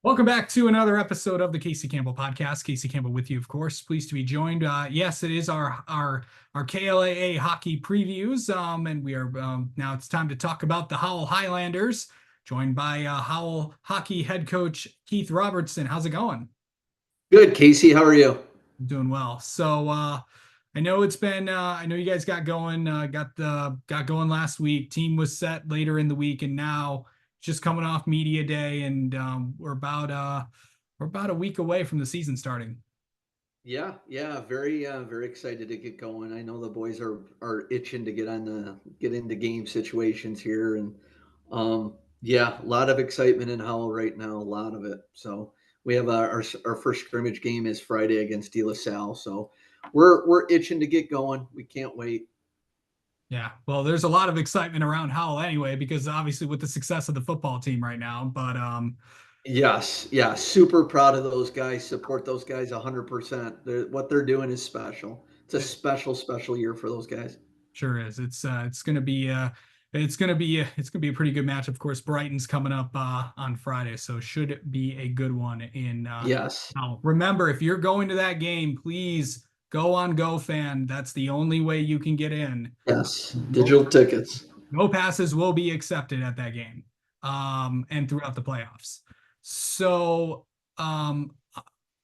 Welcome back to another episode of the Casey Campbell podcast. Casey Campbell with you, of course. Pleased to be joined. Yes, it is our KLAA hockey previews, and we are now. It's time to talk about the Howell Highlanders, joined by Howell hockey head coach Keith Robertson. How's it going? Good, Casey. How are you? Doing well. So I know it's been. I know you guys got going. Got going last week. Team was set later in the week, and now just coming off media day, and we're about a week away from the season starting. Yeah, very excited to get going. I know the boys are itching to get into game situations here, and yeah, a lot of excitement in Howell right now, a lot of it. So we have our first scrimmage game is Friday against De La Salle, so we're itching to get going. We can't wait. Yeah, well, there's a lot of excitement around Howell anyway, because obviously with the success of the football team right now. But Yes, yeah, super proud of those guys. Support those guys 100%. What they're doing is special. It's a it special year for those guys. sure is. It's gonna be it's gonna be a pretty good match. Of course, Brighton's coming up on Friday, so should be a good one in Yes. Howell. Remember, if you're going to that game, please go on GoFan. That's the only way you can get in. Yes, No, digital tickets. no passes will be accepted at that game, and throughout the playoffs. So, on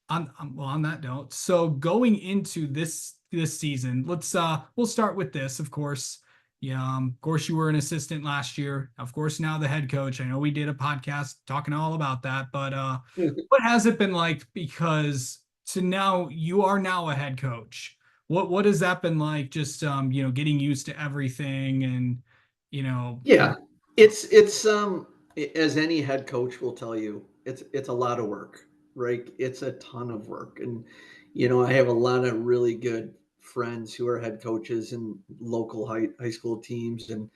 that note, so going into this season, we'll start with this, of course. Yeah, of course you were an assistant last year. Of course, now the head coach. I know we did a podcast talking all about that, but what has it been like? Because to now you are now a head coach. What has that been like? Just getting used to everything and you know, Yeah, it's as any head coach will tell you, it's a lot of work, right? It's a ton of work, and I have a lot of really good friends who are head coaches in local high school teams, and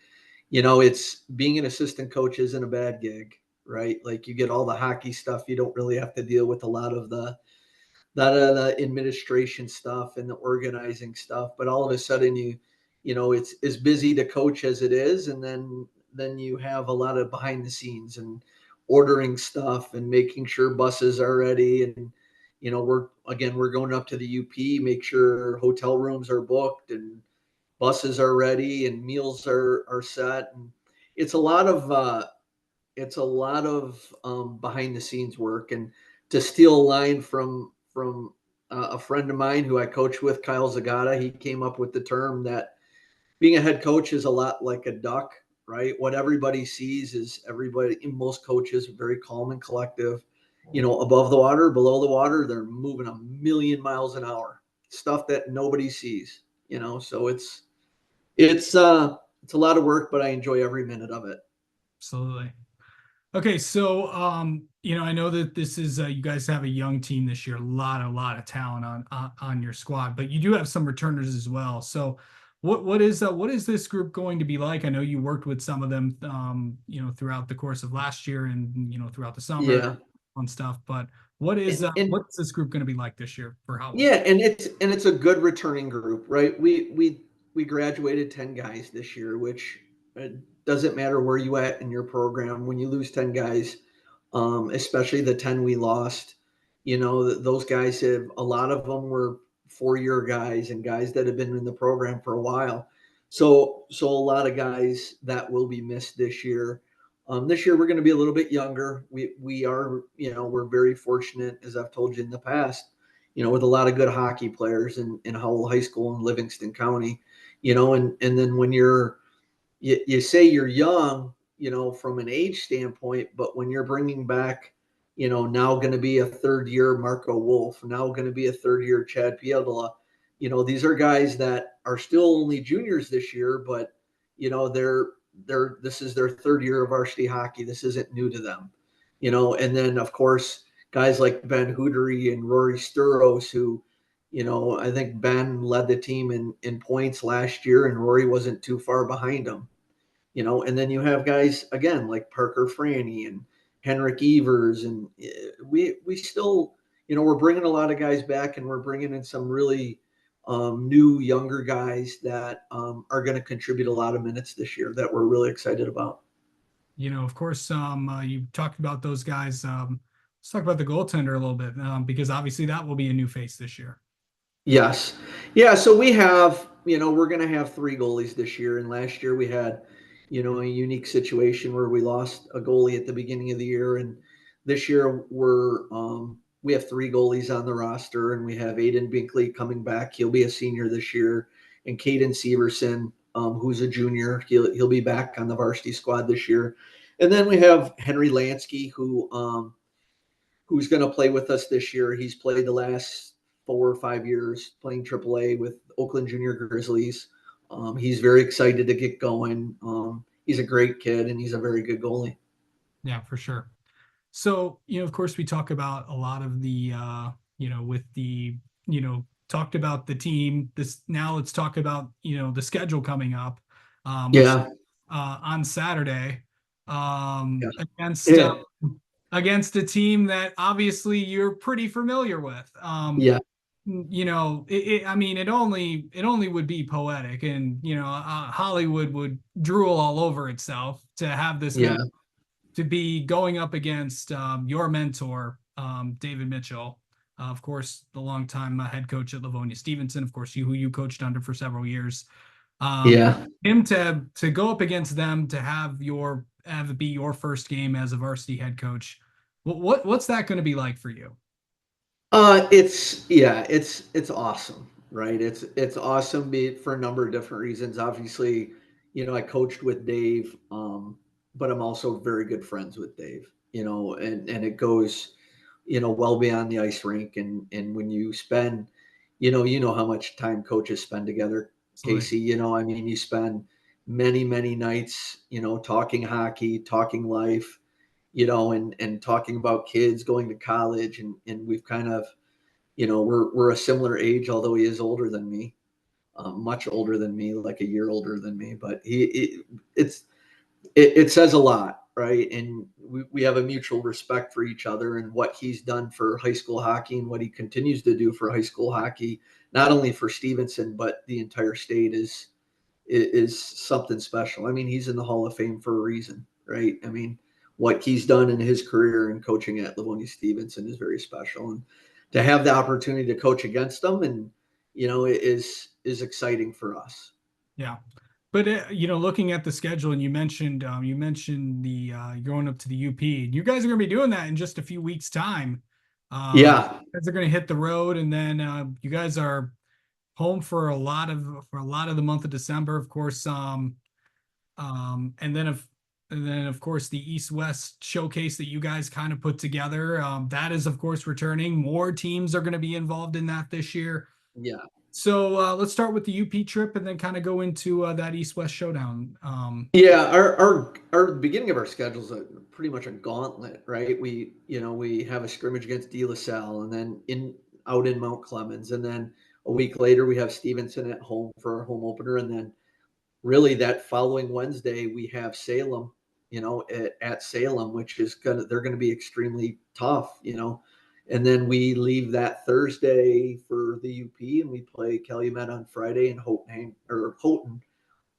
it's being an assistant coach isn't a bad gig, right? Like you get all the hockey stuff, you don't really have to deal with a lot of the administration stuff and the organizing stuff, but all of a sudden it's as busy to coach as it is, and then you have a lot of behind the scenes and ordering stuff and making sure buses are ready, and we're going up to the UP, make sure hotel rooms are booked and buses are ready and meals are set, and it's a lot of behind the scenes work. And to steal a line from a friend of mine who I coach with, Kyle Zagata, he came up with the term that being a head coach is a lot like a duck, right? What everybody sees is everybody, most coaches are very calm and collective. Above the water, below the water, they're moving a million miles an hour, stuff that nobody sees. So it's a lot of work, but I enjoy every minute of it. absolutely. Okay, so I know that this is you guys have a young team this year, a lot of talent on your squad, but you do have some returners as well. So what is this group going to be like? I know you worked with some of them throughout the course of last year and throughout the summer Yeah. on stuff, but And what's this group going to be like this year for Howell? yeah, and it's a good returning group, right? We graduated 10 guys this year, which doesn't matter where you at in your program. When you lose 10 guys, especially the 10 we lost, those guys have, a lot of them were 4-year guys and guys that have been in the program for a while. So a lot of guys that will be missed this year. This year we're going to be a little bit younger. We are, we're very fortunate, as I've told you in the past, with a lot of good hockey players in Howell High School in Livingston County, and then when you say you're young, from an age standpoint, but when you're bringing back, now going to be a third year Marco Wolf, now going to be a third year Chad Pietola, these are guys that are still only juniors this year, but this is their third year of varsity hockey. This isn't new to them, and then of course guys like Ben Hootery and Rory Sturos, who, I think Ben led the team in points last year, and Rory wasn't too far behind him. And then you have guys again like Parker Franny and Henrik Evers, and we still, we're bringing a lot of guys back, and we're bringing in some really new younger guys that are going to contribute a lot of minutes this year that we're really excited about. Of course, you talked about those guys. Let's talk about the goaltender a little bit, because obviously that will be a new face this year. Yes. Yeah. So we have, we're going to have three goalies this year. And last year we had, a unique situation where we lost a goalie at the beginning of the year. And this year we have three goalies on the roster, and we have Aiden Binkley coming back. He'll be a senior this year. And Caden Severson, who's a junior, he'll be back on the varsity squad this year. And then we have Henry Lansky, who's going to play with us this year. He's played the last 4 or 5 years playing AAA with Oakland Junior Grizzlies. He's very excited to get going. He's a great kid, and he's a very good goalie. Yeah, for sure. So, of course, we talk about a lot of the, with the, talked about the team. This now let's talk about, the schedule coming up. Let's Yeah. on Saturday Yeah. against Yeah. against a team that obviously you're pretty familiar with. Yeah. I mean, it only would be poetic, and Hollywood would drool all over itself to have this Yeah. to be going up against your mentor, David Mitchell, of course, the longtime head coach at Livonia Stevenson, of course, who you coached under for several years. Yeah. Him to go up against them, to have it be your first game as a varsity head coach. What's that going to be like for you? It's awesome, right? It's awesome for a number of different reasons. Obviously, I coached with Dave, but I'm also very good friends with Dave. And it goes, well beyond the ice rink. And when you spend, how much time coaches spend together, Absolutely. Casey. I mean, you spend many, many nights, talking hockey, talking life, and talking about kids going to college, and we've kind of, we're a similar age, although he is older than me, much older than me, like a year older than me. But it says a lot, right? And we have a mutual respect for each other, and what he's done for high school hockey and what he continues to do for high school hockey, not only for Stevenson but the entire state, is something special. I mean, he's in the Hall of Fame for a reason, right? I mean, what he's done in his career and coaching at Livonia Stevenson is very special, and to have the opportunity to coach against them, and is exciting for us. Yeah. But looking at the schedule, and you mentioned the going up to the UP. You guys are going to be doing that in just a few weeks' time. Yeah, You guys are going to hit the road, and then you guys are home for a lot of the month of December, of course. And then of course the East West showcase that you guys kind of put together. That is of course returning. More teams are going to be involved in that this year. yeah. So let's start with the UP trip and then kind of go into that East West showdown. Yeah, our beginning of our schedule is pretty much a gauntlet, right? We have a scrimmage against De La Salle, and then out in Mount Clemens, and then a week later we have Stevenson at home for our home opener, and then really that following Wednesday we have Salem, at Salem, which is they're gonna be extremely tough, and then we leave that Thursday for the UP, and we play Calumet on Friday and Houghton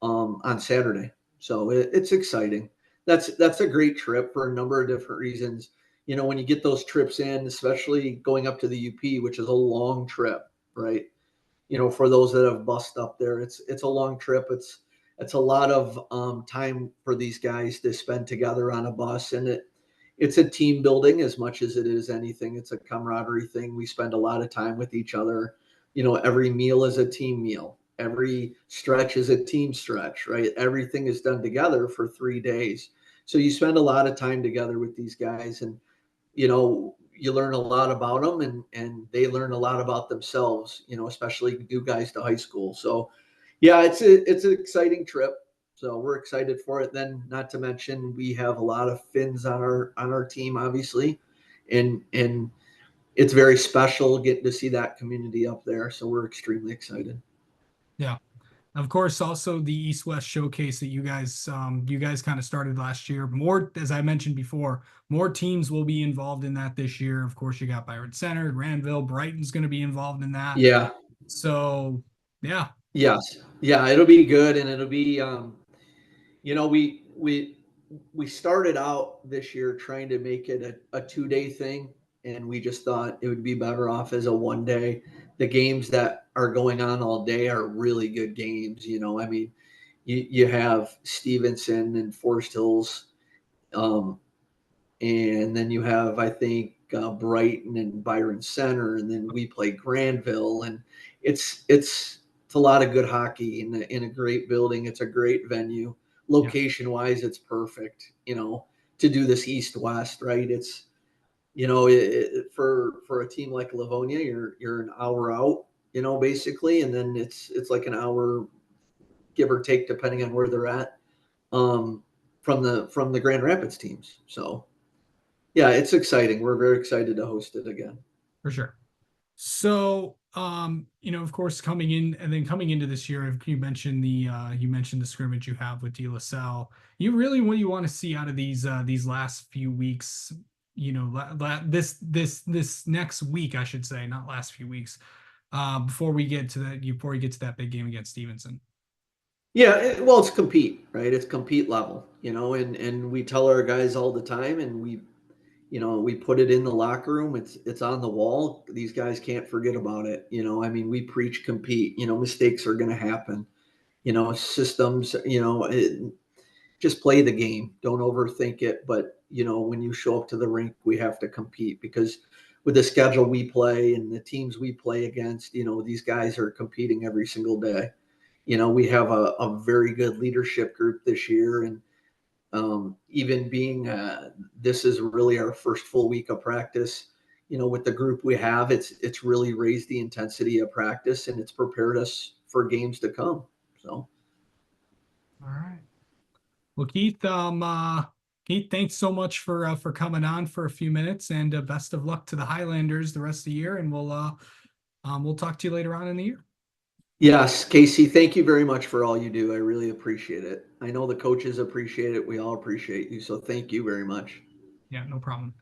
on Saturday. So it's exciting. That's a great trip for a number of different reasons. When you get those trips in, especially going up to the UP, which is a long trip, right? For those that have bussed up there, it's a long trip. It's a lot of time for these guys to spend together on a bus, and it's a team building as much as it is anything. It's a camaraderie thing. We spend a lot of time with each other. Every meal is a team meal. Every stretch is a team stretch, right? Everything is done together for 3 days. So you spend a lot of time together with these guys, and you learn a lot about them, and they learn a lot about themselves, especially new guys to high school. So yeah, it's an exciting trip. So we're excited for it. Then, not to mention, we have a lot of Finns on our team, obviously, and it's very special getting to see that community up there. So we're extremely excited. Yeah. Of course, also the East West showcase that you guys kind of started last year. More, as I mentioned before, more teams will be involved in that this year. Of course, you got Byron Center, Randville, Brighton's going to be involved in that. Yeah. So, yeah, Yes. Yeah. It'll be good, and it'll be we we started out this year trying to make it a 2 day thing, and we just thought it would be better off as a 1 day. The games that are going on all day are really good games. I mean, you have Stevenson and Forest Hills, um, and then you have, I think, Brighton and Byron Center, and then we play Granville, and it's a lot of good hockey in a great building. It's a great venue. Yeah. Location wise, it's perfect. To do this East West, right? It's for a team like Livonia, you're an hour out, basically, and then it's like an hour, give or take, depending on where they're at, um, from the Grand Rapids teams. So yeah, it's exciting. We're very excited to host it again. For sure. So, of course, coming into this year, you mentioned the scrimmage you have with De La Salle. What you want to see out of these last few weeks, this next week, I should say, not last few weeks, before we get to that big game against Stevenson. Yeah, well, it's compete, right? It's compete level, and we tell our guys all the time, and we put it in the locker room. It's on the wall. These guys can't forget about it. I mean, we preach compete. Mistakes are going to happen. Systems. Just play the game. Don't overthink it. But when you show up to the rink, we have to compete, because with the schedule we play and the teams we play against, these guys are competing every single day. We have a very good leadership group this year, and even being this is really our first full week of practice. With the group we have, it's really raised the intensity of practice, and it's prepared us for games to come. So, All right. Well, Keith, thanks so much for coming on for a few minutes, and best of luck to the Highlanders the rest of the year. And we'll talk to you later on in the year. yes, Casey, thank you very much for all you do. I really appreciate it. I know the coaches appreciate it. We all appreciate you. So thank you very much. Yeah, no problem.